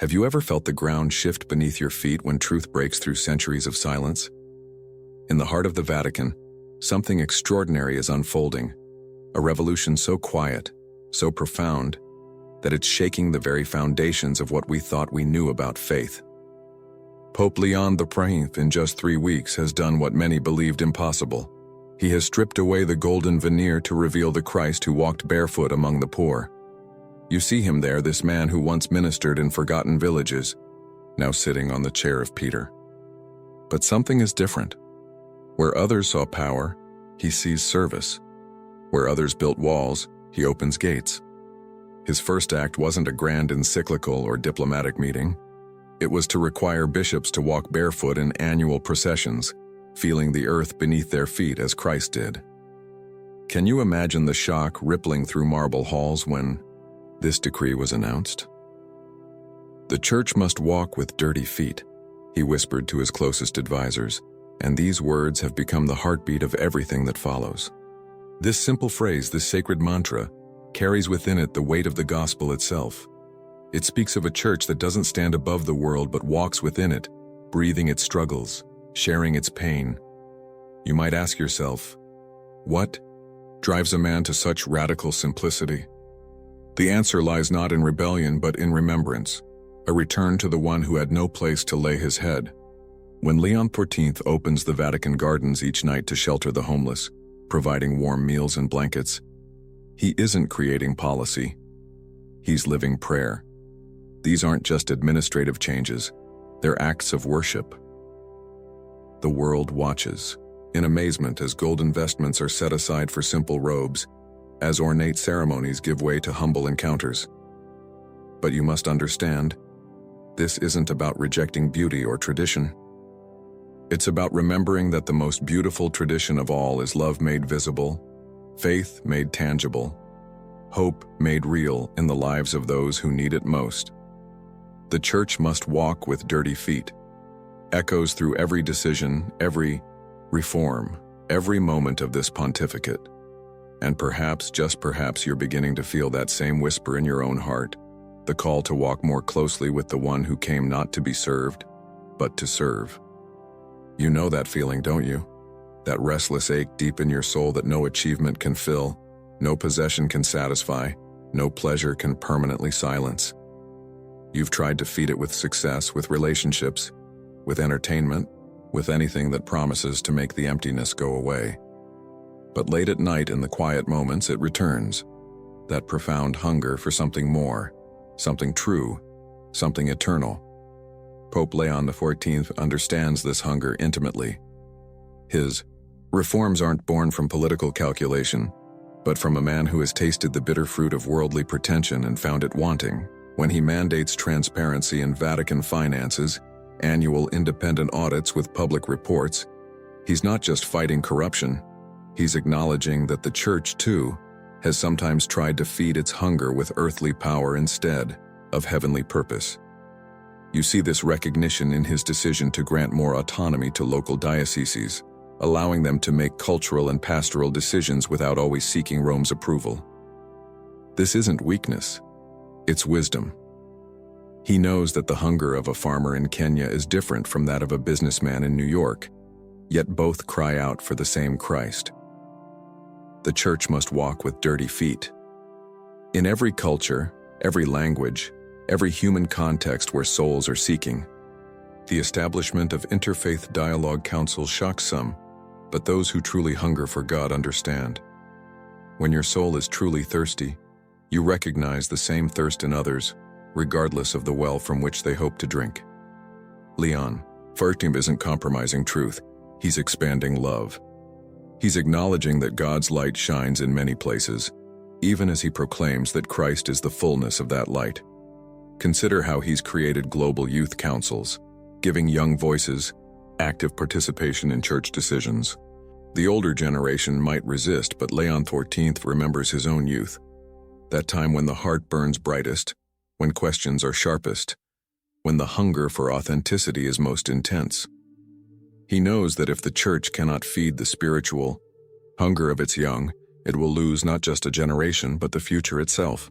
Have you ever felt the ground shift beneath your feet when truth breaks through centuries of silence? In the heart of the Vatican, something extraordinary is unfolding, a revolution so quiet, so profound, that it's shaking the very foundations of what we thought we knew about faith. Pope León XIV, in just 3 weeks, has done what many believed impossible. He has stripped away the golden veneer to reveal the Christ who walked barefoot among the poor. You see him there, this man who once ministered in forgotten villages, now sitting on the chair of Peter. But something is different. Where others saw power, he sees service. Where others built walls, he opens gates. His first act wasn't a grand encyclical or diplomatic meeting. It was to require bishops to walk barefoot in annual processions, feeling the earth beneath their feet as Christ did. Can you imagine the shock rippling through marble halls when this decree was announced? "The church must walk with dirty feet," he whispered to his closest advisors, and these words have become the heartbeat of everything that follows. This simple phrase, this sacred mantra, carries within it the weight of the gospel itself. It speaks of a church that doesn't stand above the world but walks within it, breathing its struggles, sharing its pain. You might ask yourself, what drives a man to such radical simplicity? The answer lies not in rebellion but in remembrance, a return to the one who had no place to lay his head. When Leon XIV opens the Vatican gardens each night to shelter the homeless, providing warm meals and blankets, he isn't creating policy. He's living prayer. These aren't just administrative changes, they're acts of worship. The world watches, in amazement as golden vestments are set aside for simple robes, as ornate ceremonies give way to humble encounters. But you must understand, this isn't about rejecting beauty or tradition. It's about remembering that the most beautiful tradition of all is love made visible, faith made tangible, hope made real in the lives of those who need it most. The church must walk with dirty feet. Echoes through every decision, every reform, every moment of this pontificate. And perhaps, just perhaps, you're beginning to feel that same whisper in your own heart, the call to walk more closely with the one who came not to be served, but to serve. You know that feeling, don't you? That restless ache deep in your soul that no achievement can fill, no possession can satisfy, no pleasure can permanently silence. You've tried to feed it with success, with relationships, with entertainment, with anything that promises to make the emptiness go away. But late at night, in the quiet moments, it returns. That profound hunger for something more, something true, something eternal. Pope Leon XIV understands this hunger intimately. His reforms aren't born from political calculation, but from a man who has tasted the bitter fruit of worldly pretension and found it wanting. When he mandates transparency in Vatican finances, annual independent audits with public reports, he's not just fighting corruption, he's acknowledging that the church, too, has sometimes tried to feed its hunger with earthly power instead of heavenly purpose. You see this recognition in his decision to grant more autonomy to local dioceses, allowing them to make cultural and pastoral decisions without always seeking Rome's approval. This isn't weakness, it's wisdom. He knows that the hunger of a farmer in Kenya is different from that of a businessman in New York, yet both cry out for the same Christ. The church must walk with dirty feet. In every culture, every language, every human context where souls are seeking, the establishment of interfaith dialogue councils shocks some, but those who truly hunger for God understand. When your soul is truly thirsty, you recognize the same thirst in others, regardless of the well from which they hope to drink. Leon XIV isn't compromising truth, he's expanding love. He's acknowledging that God's light shines in many places, even as he proclaims that Christ is the fullness of that light. Consider how he's created global youth councils, giving young voices active participation in church decisions. The older generation might resist, but Leon XIV remembers his own youth, that time when the heart burns brightest, when questions are sharpest, when the hunger for authenticity is most intense. He knows that if the church cannot feed the spiritual hunger of its young, it will lose not just a generation but the future itself.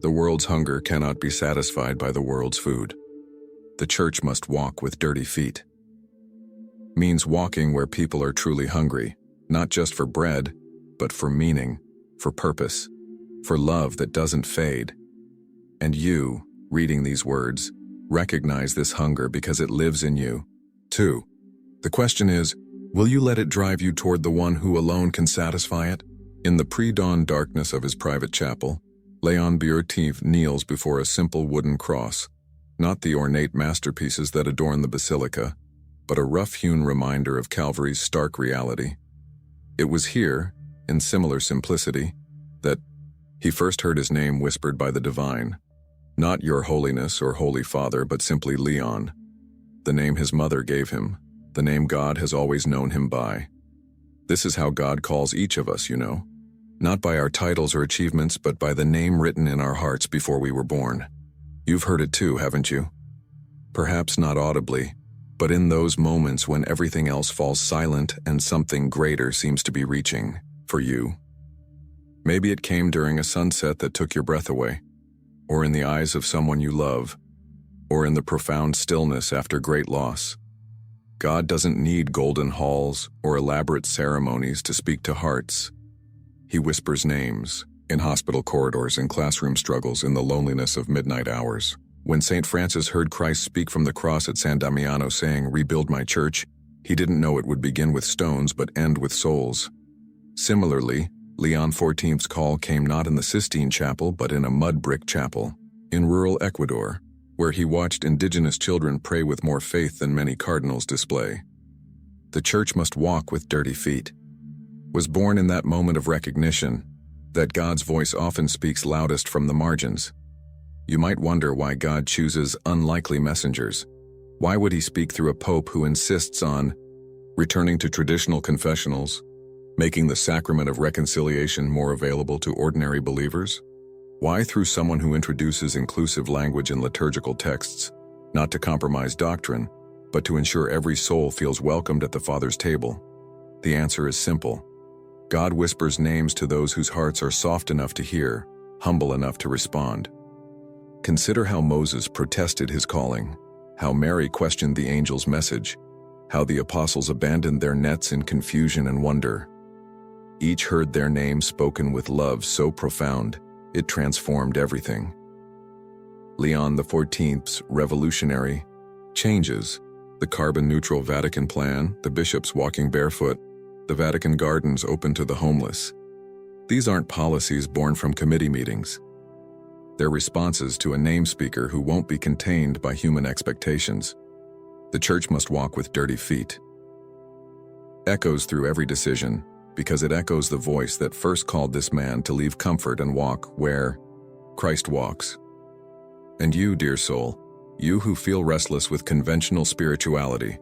The world's hunger cannot be satisfied by the world's food. The church must walk with dirty feet. Means walking where people are truly hungry, not just for bread, but for meaning, for purpose, for love that doesn't fade. And you, reading these words, recognize this hunger because it lives in you, too. The question is, will you let it drive you toward the one who alone can satisfy it? In the pre-dawn darkness of his private chapel, León XIV kneels before a simple wooden cross, not the ornate masterpieces that adorn the basilica, but a rough-hewn reminder of Calvary's stark reality. It was here, in similar simplicity, that he first heard his name whispered by the divine. Not Your Holiness or Holy Father, but simply León, the name his mother gave him, the name God has always known him by. This is how God calls each of us, you know. Not by our titles or achievements, but by the name written in our hearts before we were born. You've heard it too, haven't you? Perhaps not audibly, but in those moments when everything else falls silent and something greater seems to be reaching for you. Maybe it came during a sunset that took your breath away, or in the eyes of someone you love, or in the profound stillness after great loss. God doesn't need golden halls or elaborate ceremonies to speak to hearts. He whispers names, in hospital corridors, in classroom struggles, in the loneliness of midnight hours. When St. Francis heard Christ speak from the cross at San Damiano saying, "Rebuild my church," he didn't know it would begin with stones but end with souls. Similarly, León XIV's call came not in the Sistine Chapel but in a mud brick chapel, in rural Ecuador, where he watched indigenous children pray with more faith than many cardinals display. The church must walk with dirty feet. Was born in that moment of recognition that God's voice often speaks loudest from the margins. You might wonder why God chooses unlikely messengers. Why would he speak through a pope who insists on returning to traditional confessionals, making the sacrament of reconciliation more available to ordinary believers? Why through someone who introduces inclusive language in liturgical texts, not to compromise doctrine, but to ensure every soul feels welcomed at the Father's table? The answer is simple. God whispers names to those whose hearts are soft enough to hear, humble enough to respond. Consider how Moses protested his calling, how Mary questioned the angel's message, how the apostles abandoned their nets in confusion and wonder. Each heard their name spoken with love so profound, it transformed everything. León XIV's revolutionary changes, the carbon-neutral Vatican plan, the bishops walking barefoot, the Vatican gardens open to the homeless. These aren't policies born from committee meetings. They're responses to a name speaker who won't be contained by human expectations. The church must walk with dirty feet. Echoes through every decision, because it echoes the voice that first called this man to leave comfort and walk where Christ walks. And you, dear soul, you who feel restless with conventional spirituality,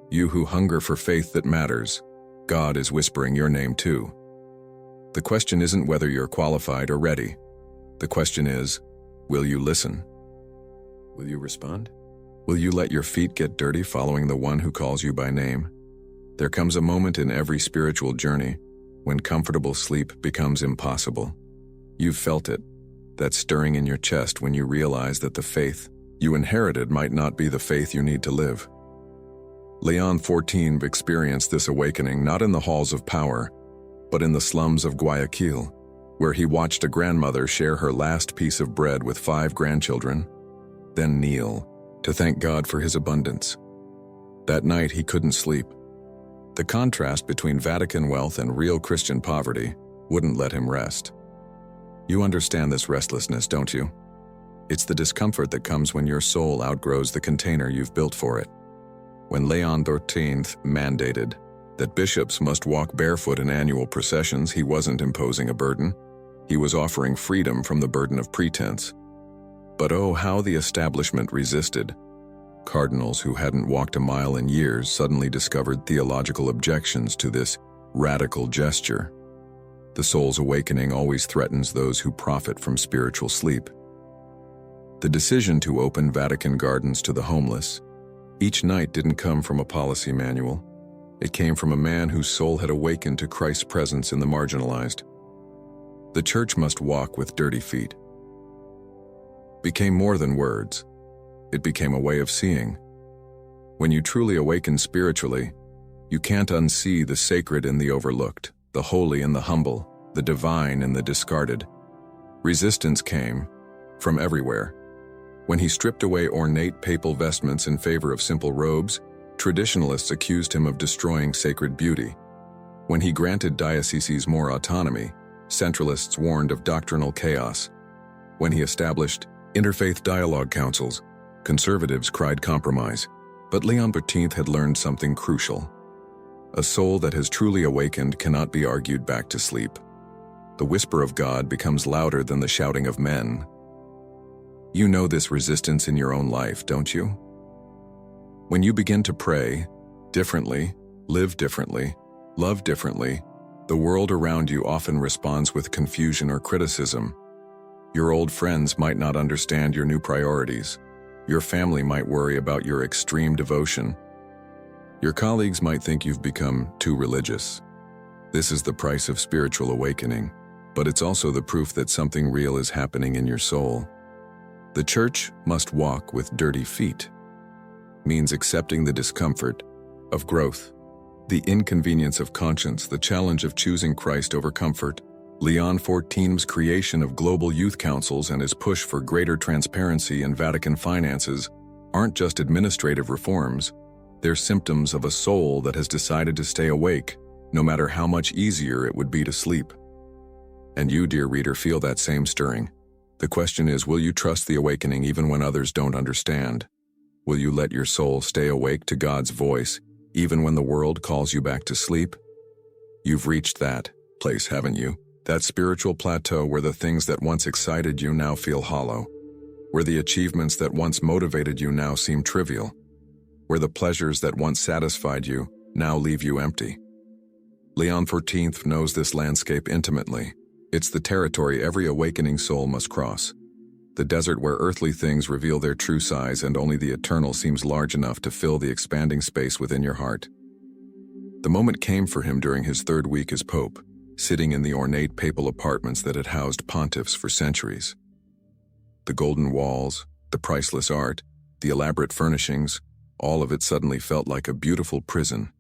you who hunger for faith that matters, God is whispering your name too. The question isn't whether you're qualified or ready. The question is, will you listen? Will you respond? Will you let your feet get dirty following the one who calls you by name? There comes a moment in every spiritual journey when comfortable sleep becomes impossible. You've felt it, that stirring in your chest when you realize that the faith you inherited might not be the faith you need to live. León XIV experienced this awakening not in the halls of power, but in the slums of Guayaquil, where he watched a grandmother share her last piece of bread with 5 grandchildren, then kneel to thank God for his abundance. That night he couldn't sleep. The contrast between Vatican wealth and real Christian poverty wouldn't let him rest. You understand this restlessness, don't you? It's the discomfort that comes when your soul outgrows the container you've built for it. When León XIV mandated that bishops must walk barefoot in annual processions, he wasn't imposing a burden. He was offering freedom from the burden of pretense. But oh, how the establishment resisted. Cardinals who hadn't walked a mile in years suddenly discovered theological objections to this radical gesture. The soul's awakening always threatens those who profit from spiritual sleep. The decision to open Vatican gardens to the homeless each night didn't come from a policy manual. It came from a man whose soul had awakened to Christ's presence in the marginalized. The church must walk with dirty feet. became more than words. It became a way of seeing. When you truly awaken spiritually, you can't unsee the sacred in the overlooked, the holy in the humble, the divine in the discarded. Resistance came from everywhere. When he stripped away ornate papal vestments in favor of simple robes, traditionalists accused him of destroying sacred beauty. When he granted dioceses more autonomy, centralists warned of doctrinal chaos. When he established interfaith dialogue councils, conservatives cried compromise. But Leon XIV had learned something crucial. A soul that has truly awakened cannot be argued back to sleep. The whisper of God becomes louder than the shouting of men. You know this resistance in your own life, don't you? When you begin to pray differently, live differently, love differently, the world around you often responds with confusion or criticism. Your old friends might not understand your new priorities. Your family might worry about your extreme devotion. Your colleagues might think you've become too religious. This is the price of spiritual awakening, but it's also the proof that something real is happening in your soul. The church must walk with dirty feet. Means accepting the discomfort of growth, the inconvenience of conscience, the challenge of choosing Christ over comfort. Leon XIV's creation of global youth councils and his push for greater transparency in Vatican finances aren't just administrative reforms, they're symptoms of a soul that has decided to stay awake, no matter how much easier it would be to sleep. And you, dear reader, feel that same stirring. The question is, will you trust the awakening even when others don't understand? Will you let your soul stay awake to God's voice, even when the world calls you back to sleep? You've reached that place, haven't you? That spiritual plateau where the things that once excited you now feel hollow, where the achievements that once motivated you now seem trivial, where the pleasures that once satisfied you now leave you empty. Leon XIV knows this landscape intimately. It's the territory every awakening soul must cross. The desert where earthly things reveal their true size and only the eternal seems large enough to fill the expanding space within your heart. The moment came for him during his third week as Pope, sitting in the ornate papal apartments that had housed pontiffs for centuries. The golden walls, the priceless art, the elaborate furnishings, all of it suddenly felt like a beautiful prison.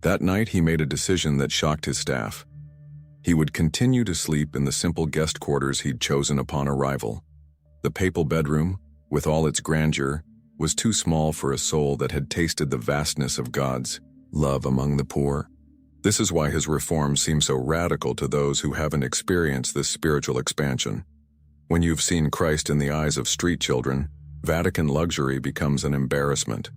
That night he made a decision that shocked his staff. He would continue to sleep in the simple guest quarters he'd chosen upon arrival. The papal bedroom, with all its grandeur, was too small for a soul that had tasted the vastness of God's love among the poor. This is why his reforms seem so radical to those who haven't experienced this spiritual expansion. When you've seen Christ in the eyes of street children, Vatican luxury becomes an embarrassment.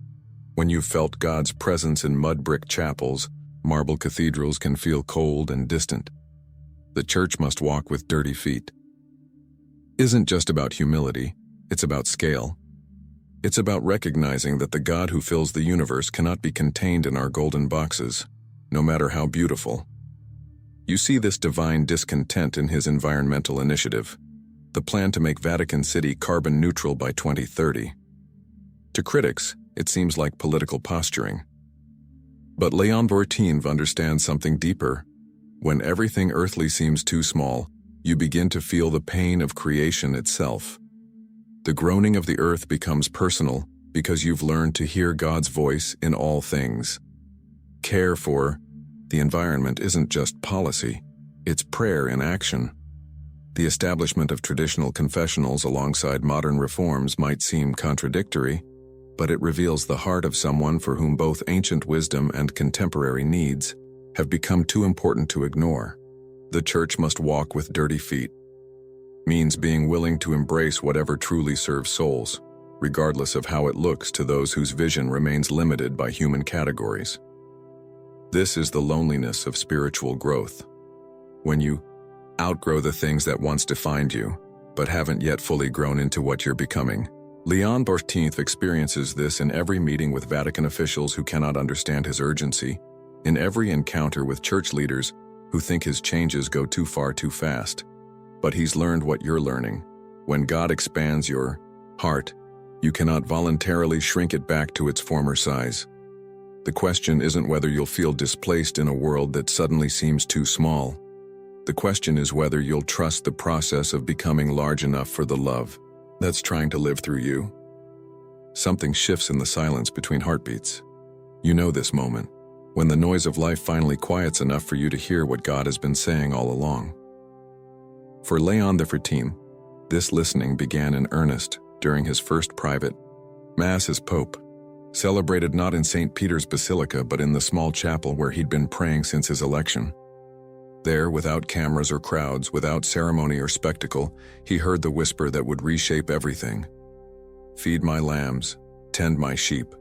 When you've felt God's presence in mud-brick chapels, marble cathedrals can feel cold and distant. The church must walk with dirty feet. Isn't just about humility, it's about scale. It's about recognizing that the God who fills the universe cannot be contained in our golden boxes, no matter how beautiful. You see this divine discontent in his environmental initiative, the plan to make Vatican City carbon neutral by 2030. To critics, it seems like political posturing. But Leon XIV understands something deeper. When everything earthly seems too small, you begin to feel the pain of creation itself. The groaning of the earth becomes personal because you've learned to hear God's voice in all things. Care for the environment isn't just policy, it's prayer in action. The establishment of traditional confessionals alongside modern reforms might seem contradictory, but it reveals the heart of someone for whom both ancient wisdom and contemporary needs have become too important to ignore. The church must walk with dirty feet. Means being willing to embrace whatever truly serves souls, regardless of how it looks to those whose vision remains limited by human categories. This is the loneliness of spiritual growth. When you outgrow the things that once defined you, but haven't yet fully grown into what you're becoming. Leon XIV experiences this in every meeting with Vatican officials who cannot understand his urgency, in every encounter with church leaders who think his changes go too far too fast. But he's learned what you're learning. When God expands your heart, you cannot voluntarily shrink it back to its former size. The question isn't whether you'll feel displaced in a world that suddenly seems too small. The question is whether you'll trust the process of becoming large enough for the love that's trying to live through you. Something shifts in the silence between heartbeats. You know this moment, when the noise of life finally quiets enough for you to hear what God has been saying all along. For León XIV, this listening began in earnest during his first private Mass as Pope, celebrated not in St. Peter's Basilica but in the small chapel where he'd been praying since his election. There, without cameras or crowds, without ceremony or spectacle, he heard the whisper that would reshape everything. "Feed my lambs, tend my sheep,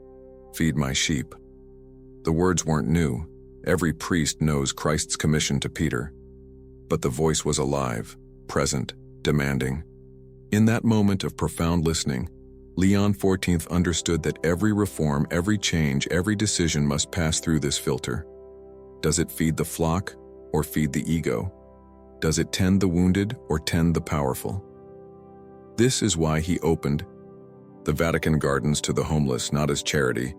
feed my sheep." The words weren't new. Every priest knows Christ's commission to Peter. But the voice was alive, present, demanding. In that moment of profound listening, León XIV understood that every reform, every change, every decision must pass through this filter. Does it feed the flock or feed the ego? Does it tend the wounded or tend the powerful? This is why he opened the Vatican gardens to the homeless, not as charity,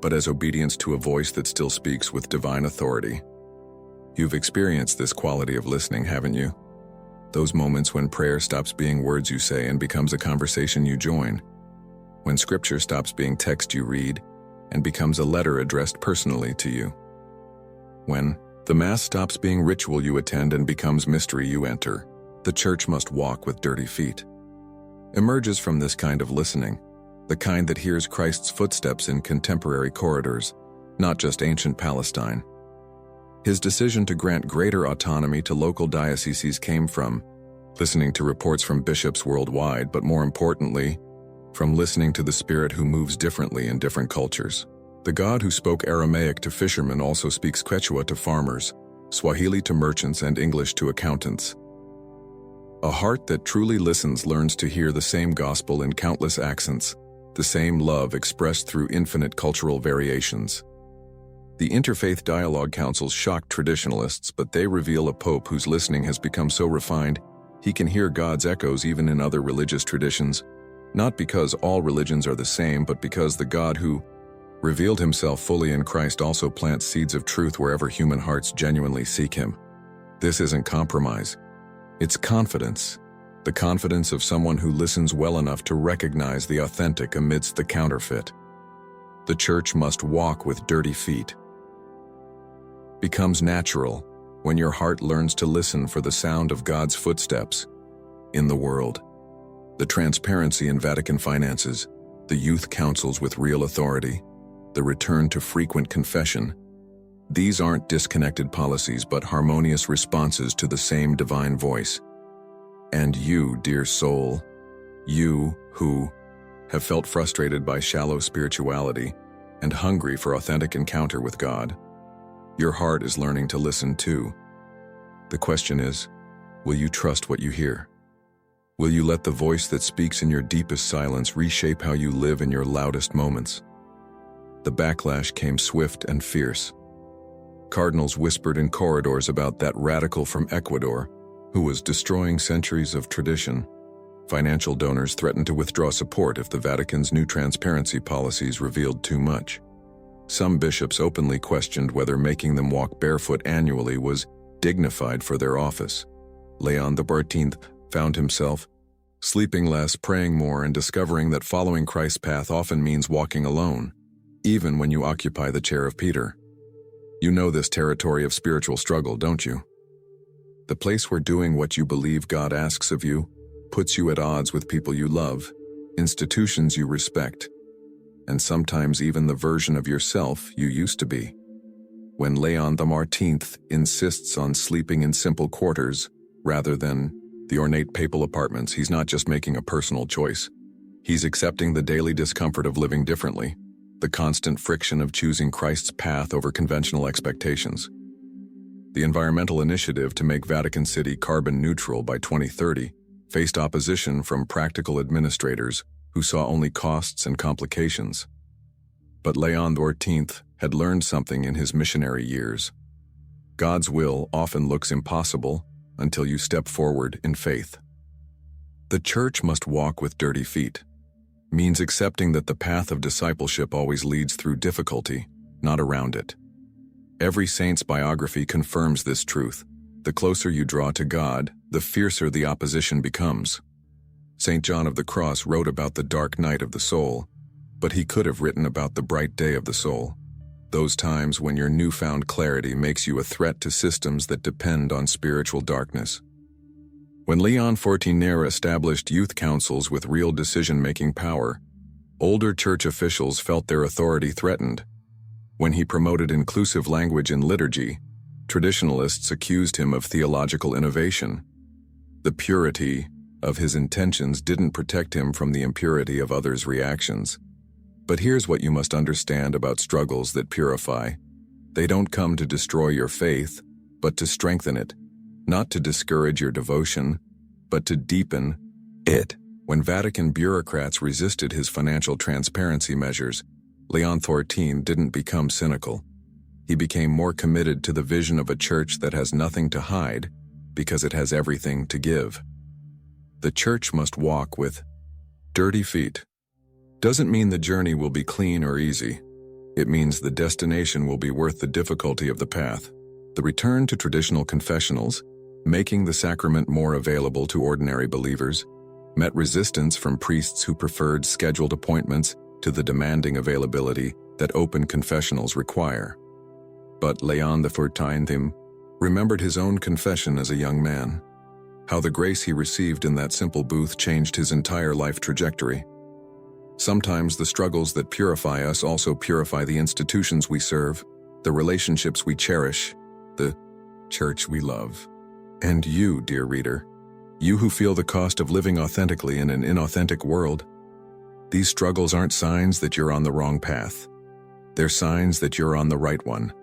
but as obedience to a voice that still speaks with divine authority. You've experienced this quality of listening, haven't you? Those moments when prayer stops being words you say and becomes a conversation you join. When scripture stops being text you read and becomes a letter addressed personally to you. When the Mass stops being ritual you attend and becomes mystery you enter. The church must walk with dirty feet. Emerges from this kind of listening, the kind that hears Christ's footsteps in contemporary corridors, not just ancient Palestine. His decision to grant greater autonomy to local dioceses came from listening to reports from bishops worldwide, but more importantly, from listening to the Spirit who moves differently in different cultures. The God who spoke Aramaic to fishermen also speaks Quechua to farmers, Swahili to merchants, and English to accountants. A heart that truly listens learns to hear the same gospel in countless accents, the same love expressed through infinite cultural variations. The interfaith dialogue councils shock traditionalists, but they reveal a pope whose listening has become so refined he can hear God's echoes even in other religious traditions, not because all religions are the same, but because the God who revealed himself fully in Christ also plants seeds of truth wherever human hearts genuinely seek him. This isn't compromise. It's confidence. The confidence of someone who listens well enough to recognize the authentic amidst the counterfeit. The church must walk with dirty feet. Becomes natural when your heart learns to listen for the sound of God's footsteps in the world. The transparency in Vatican finances, the youth councils with real authority, the return to frequent confession. These aren't disconnected policies but harmonious responses to the same divine voice. And you, dear soul, you who have felt frustrated by shallow spirituality and hungry for authentic encounter with God, your heart is learning to listen too. The question is, will you trust what you hear? Will you let the voice that speaks in your deepest silence reshape how you live in your loudest moments? The backlash came swift and fierce. Cardinals whispered in corridors about that radical from Ecuador who was destroying centuries of tradition. Financial donors threatened to withdraw support if the Vatican's new transparency policies revealed too much. Some bishops openly questioned whether making them walk barefoot annually was dignified for their office. León XIV found himself sleeping less, praying more, and discovering that following Christ's path often means walking alone, even when you occupy the chair of Peter. You know this territory of spiritual struggle, don't you? The place where doing what you believe God asks of you puts you at odds with people you love, institutions you respect, and sometimes even the version of yourself you used to be. When León XIV insists on sleeping in simple quarters rather than the ornate papal apartments, he's not just making a personal choice. He's accepting the daily discomfort of living differently, the constant friction of choosing Christ's path over conventional expectations. The environmental initiative to make Vatican City carbon neutral by 2030 faced opposition from practical administrators who saw only costs and complications. But León XIV had learned something in his missionary years. God's will often looks impossible until you step forward in faith. The church must walk with dirty feet. Means accepting that the path of discipleship always leads through difficulty, not around it. Every saint's biography confirms this truth. The closer you draw to God, the fiercer the opposition becomes. St. John of the Cross wrote about the dark night of the soul, but he could have written about the bright day of the soul. Those times when your newfound clarity makes you a threat to systems that depend on spiritual darkness. When Leon XIV established youth councils with real decision-making power, older church officials felt their authority threatened. When he promoted inclusive language in liturgy, traditionalists accused him of theological innovation. The purity of his intentions didn't protect him from the impurity of others' reactions. But here's what you must understand about struggles that purify. They don't come to destroy your faith, but to strengthen it. Not to discourage your devotion, but to deepen it. When Vatican bureaucrats resisted his financial transparency measures, Leon XIV didn't become cynical. He became more committed to the vision of a church that has nothing to hide because it has everything to give. The church must walk with dirty feet. Doesn't mean the journey will be clean or easy. It means the destination will be worth the difficulty of the path. The return to traditional confessionals, making the sacrament more available to ordinary believers, met resistance from priests who preferred scheduled appointments to the demanding availability that open confessionals require. But Leon XIV remembered his own confession as a young man, how the grace he received in that simple booth changed his entire life trajectory. Sometimes the struggles that purify us also purify the institutions we serve, the relationships we cherish, the church we love. And you, dear reader, you who feel the cost of living authentically in an inauthentic world, these struggles aren't signs that you're on the wrong path. They're signs that you're on the right one.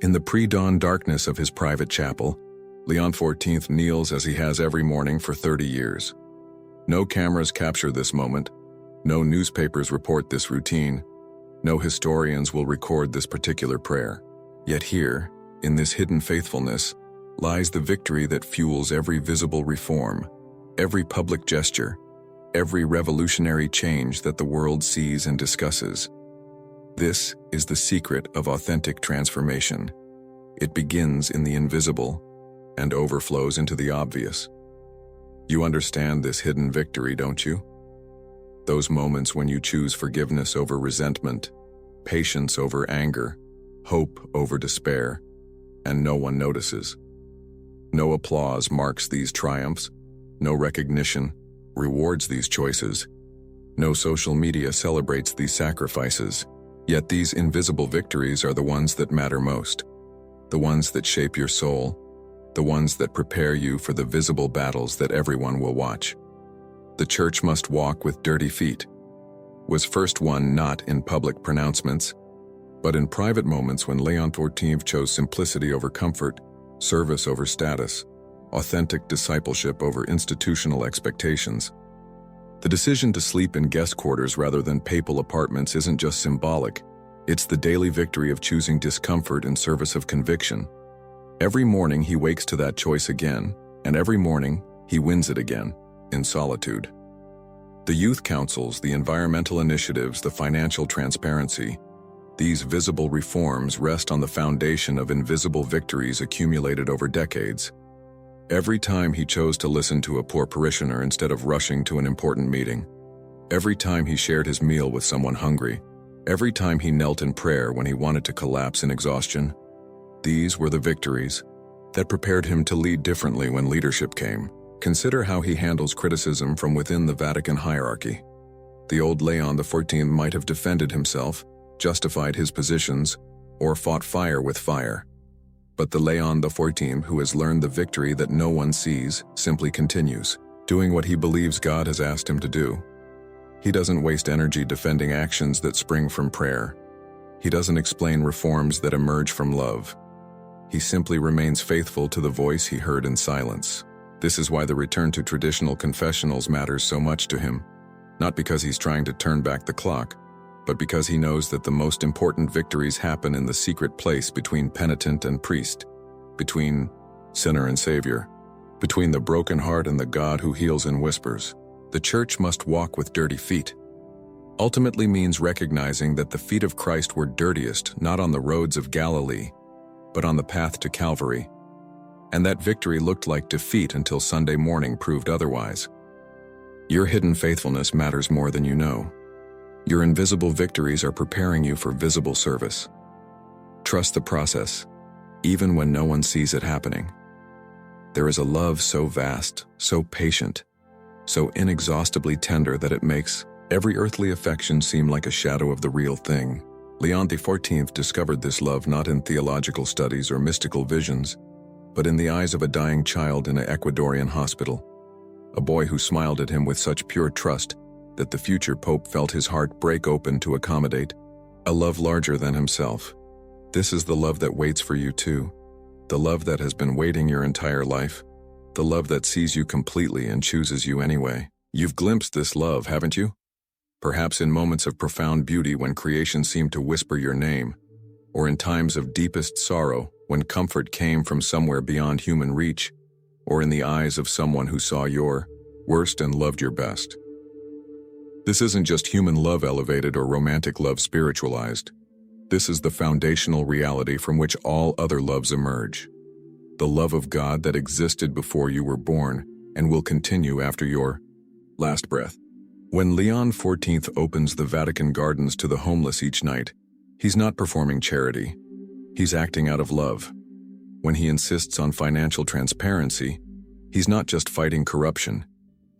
In the pre-dawn darkness of his private chapel, Leon XIV kneels as he has every morning for 30 years. No cameras capture this moment. No newspapers report this routine. No historians will record this particular prayer. Yet here, in this hidden faithfulness, lies the victory that fuels every visible reform, every public gesture, every revolutionary change that the world sees and discusses. This is the secret of authentic transformation. It begins in the invisible and overflows into the obvious. You understand this hidden victory, don't you? Those moments when you choose forgiveness over resentment, patience over anger, hope over despair, and no one notices. No applause marks these triumphs, no recognition rewards these choices, no social media celebrates these sacrifices, yet these invisible victories are the ones that matter most, the ones that shape your soul, the ones that prepare you for the visible battles that everyone will watch. The church must walk with dirty feet was first won not in public pronouncements, but in private moments when Leon XIV chose simplicity over comfort, service over status, authentic discipleship over institutional expectations. The decision to sleep in guest quarters rather than papal apartments isn't just symbolic, it's the daily victory of choosing discomfort in service of conviction. Every morning he wakes to that choice again, and every morning he wins it again, in solitude. The youth councils, the environmental initiatives, the financial transparency, these visible reforms rest on the foundation of invisible victories accumulated over decades. Every time he chose to listen to a poor parishioner instead of rushing to an important meeting, every time he shared his meal with someone hungry, every time he knelt in prayer when he wanted to collapse in exhaustion, these were the victories that prepared him to lead differently when leadership came. Consider how he handles criticism from within the Vatican hierarchy. The old Leon XIV might have defended himself, justified his positions, or fought fire with fire. But the Leon XIV who has learned the victory that no one sees simply continues, doing what he believes God has asked him to do. He doesn't waste energy defending actions that spring from prayer. He doesn't explain reforms that emerge from love. He simply remains faithful to the voice he heard in silence. This is why the return to traditional confessionals matters so much to him, not because he's trying to turn back the clock, but because he knows that the most important victories happen in the secret place between penitent and priest, between sinner and Savior, between the broken heart and the God who heals in whispers. The church must walk with dirty feet. Ultimately means recognizing that the feet of Christ were dirtiest not on the roads of Galilee, but on the path to Calvary. And that victory looked like defeat until Sunday morning proved otherwise. Your hidden faithfulness matters more than you know. Your invisible victories are preparing you for visible service. Trust the process, even when no one sees it happening. There is a love so vast, so patient, so inexhaustibly tender that it makes every earthly affection seem like a shadow of the real thing. Leon XIV discovered this love not in theological studies or mystical visions, but in the eyes of a dying child in an Ecuadorian hospital, a boy who smiled at him with such pure trust that the future pope felt his heart break open to accommodate a love larger than himself. This is the love that waits for you too, the love that has been waiting your entire life, the love that sees you completely and chooses you anyway. You've glimpsed this love, haven't you? Perhaps in moments of profound beauty when creation seemed to whisper your name, or in times of deepest sorrow when comfort came from somewhere beyond human reach, or in the eyes of someone who saw your worst and loved your best. This isn't just human love elevated or romantic love spiritualized. This is the foundational reality from which all other loves emerge. The love of God that existed before you were born and will continue after your last breath. When Leon XIV opens the Vatican gardens to the homeless each night, he's not performing charity. He's acting out of love. When he insists on financial transparency, he's not just fighting corruption.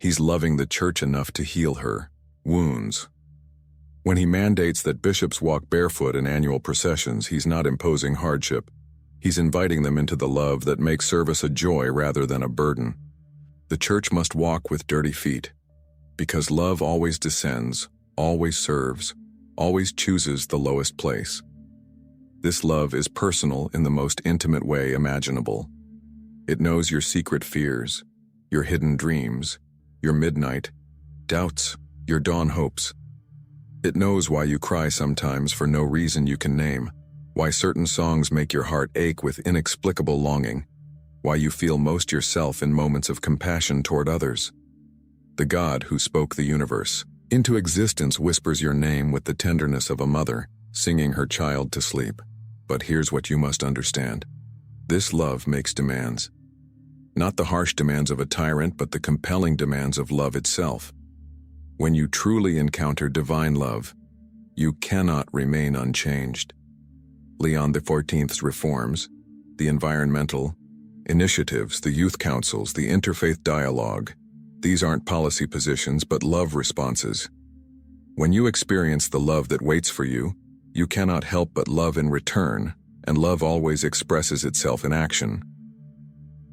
He's loving the church enough to heal her wounds. When he mandates that bishops walk barefoot in annual processions, he's not imposing hardship. He's inviting them into the love that makes service a joy rather than a burden. The church must walk with dirty feet, because love always descends, always serves, always chooses the lowest place. This love is personal in the most intimate way imaginable. It knows your secret fears, your hidden dreams, your midnight doubts, your dawn hopes. It knows why you cry sometimes for no reason you can name, why certain songs make your heart ache with inexplicable longing, why you feel most yourself in moments of compassion toward others. The God who spoke the universe into existence whispers your name with the tenderness of a mother, singing her child to sleep. But here's what you must understand. This love makes demands. Not the harsh demands of a tyrant, but the compelling demands of love itself. When you truly encounter divine love, you cannot remain unchanged. Leon XIV's reforms, the environmental initiatives, the youth councils, the interfaith dialogue, these aren't policy positions but love responses. When you experience the love that waits for you, you cannot help but love in return, and love always expresses itself in action.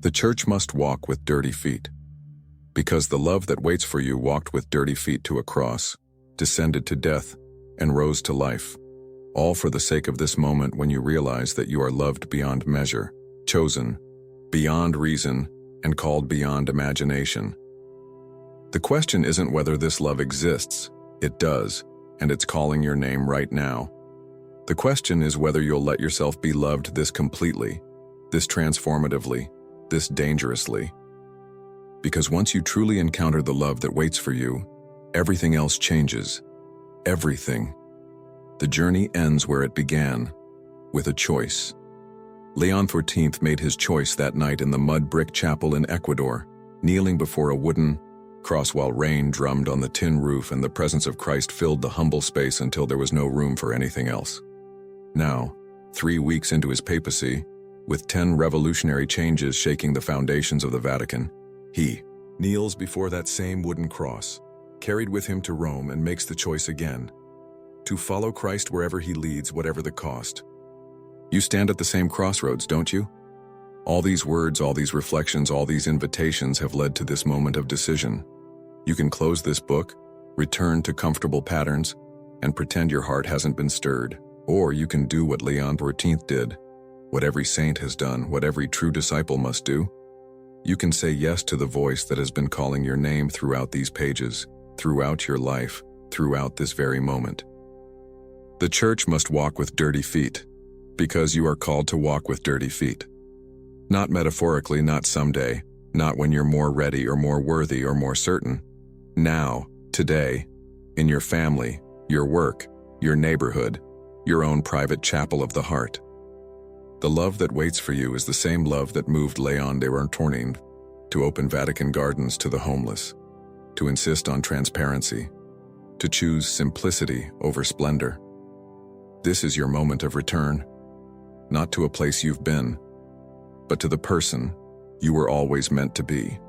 The church must walk with dirty feet, because the love that waits for you walked with dirty feet to a cross, descended to death, and rose to life, all for the sake of this moment when you realize that you are loved beyond measure, chosen beyond reason, and called beyond imagination. The question isn't whether this love exists. It does, and it's calling your name right now. The question is whether you'll let yourself be loved this completely, this transformatively, this dangerously. Because once you truly encounter the love that waits for you, everything else changes. Everything. The journey ends where it began, with a choice. Leon XIV made his choice that night in the mud brick chapel in Ecuador, kneeling before a wooden cross while rain drummed on the tin roof and the presence of Christ filled the humble space until there was no room for anything else. Now, 3 weeks into his papacy, with 10 revolutionary changes shaking the foundations of the Vatican, he kneels before that same wooden cross, carried with him to Rome, and makes the choice again, to follow Christ wherever he leads, whatever the cost. You stand at the same crossroads, don't you? All these words, all these reflections, all these invitations have led to this moment of decision. You can close this book, return to comfortable patterns, and pretend your heart hasn't been stirred. Or you can do what Leon XIV did, what every saint has done, what every true disciple must do. You can say yes to the voice that has been calling your name throughout these pages, throughout your life, throughout this very moment. The church must walk with dirty feet, because you are called to walk with dirty feet. Not metaphorically, not someday, not when you're more ready or more worthy or more certain. Now, today, in your family, your work, your neighborhood, your own private chapel of the heart. The love that waits for you is the same love that moved Leon XIV to open Vatican gardens to the homeless. to insist on transparency, to choose simplicity over splendor. This is your moment of return, not to a place you've been, but to the person you were always meant to be,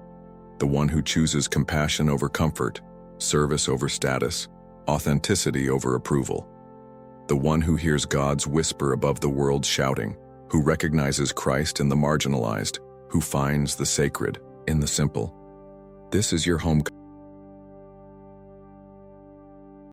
the one who chooses compassion over comfort, service over status, authenticity over approval, the one who hears God's whisper above the world's shouting, who recognizes Christ in the marginalized, who finds the sacred in the simple. This is your home.